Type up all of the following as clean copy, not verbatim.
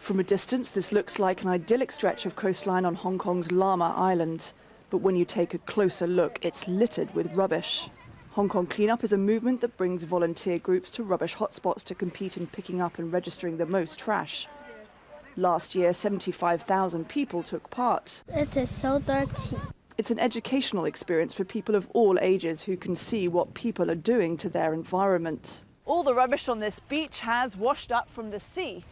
From a distance, this looks like an idyllic stretch of coastline on Hong Kong's Lamma Island. But when you take a closer look, it's littered with rubbish. Hong Kong Cleanup is a movement that brings volunteer groups to rubbish hotspots to compete in picking up and registering the most trash. Last year, 75,000 people took part. It is so dirty. It's an educational experience for people of all ages who can see what people are doing to their environment. All the rubbish on this beach has washed up from the sea.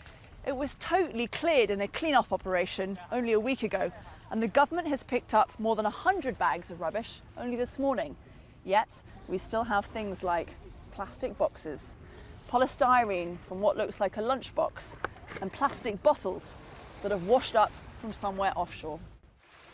It was totally cleared in a clean-up operation only a week ago, and the government has picked up more than 100 bags of rubbish only this morning. Yet, we still have things like plastic boxes, polystyrene from what looks like a lunchbox, and plastic bottles that have washed up from somewhere offshore.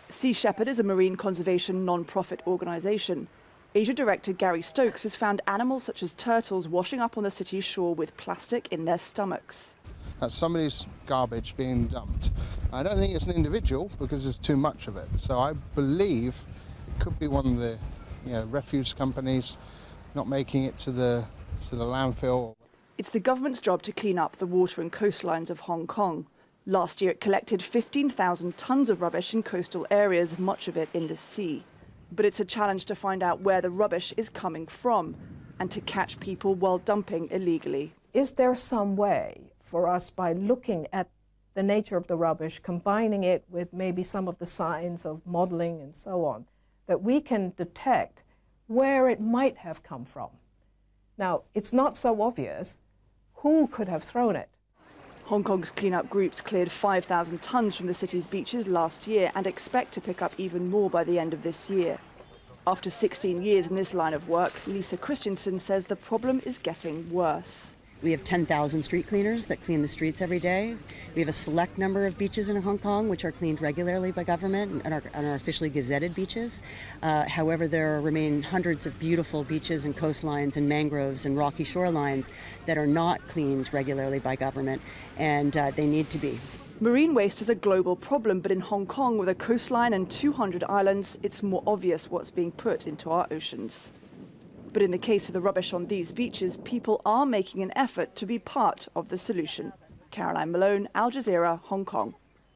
Sea Shepherd is a marine conservation non-profit organisation. Asia Director Gary Stokes has found animals such as turtles washing up on the city's shore with plastic in their stomachs. That's somebody's garbage being dumped. I don't think it's an individual because there's too much of it. So I believe it could be one of the refuse companies not making it to the landfill. It's the government's job to clean up the water and coastlines of Hong Kong. Last year it collected 15,000 tonnes of rubbish in coastal areas, much of it in the sea. But it's a challenge to find out where the rubbish is coming from and to catch people while dumping illegally. Is there some way for us, by looking at the nature of the rubbish, combining it with maybe some of the signs of modeling and so on, that we can detect where it might have come from? Now, it's not so obvious who could have thrown it. Hong Kong's clean-up groups cleared 5,000 tonnes from the city's beaches last year and expect to pick up even more by the end of this year. After 16 years in this line of work, Lisa Christensen says the problem is getting worse. We have 10,000 street cleaners that clean the streets every day. We have a select number of beaches in Hong Kong which are cleaned regularly by government and are officially gazetted beaches. However, there remain hundreds of beautiful beaches and coastlines and mangroves and rocky shorelines that are not cleaned regularly by government, and they need to be. Marine waste is a global problem, but in Hong Kong, with a coastline and 200 islands, it's more obvious what's being put into our oceans. But in the case of the rubbish on these beaches, people are making an effort to be part of the solution. Caroline Malone, Al Jazeera, Hong Kong.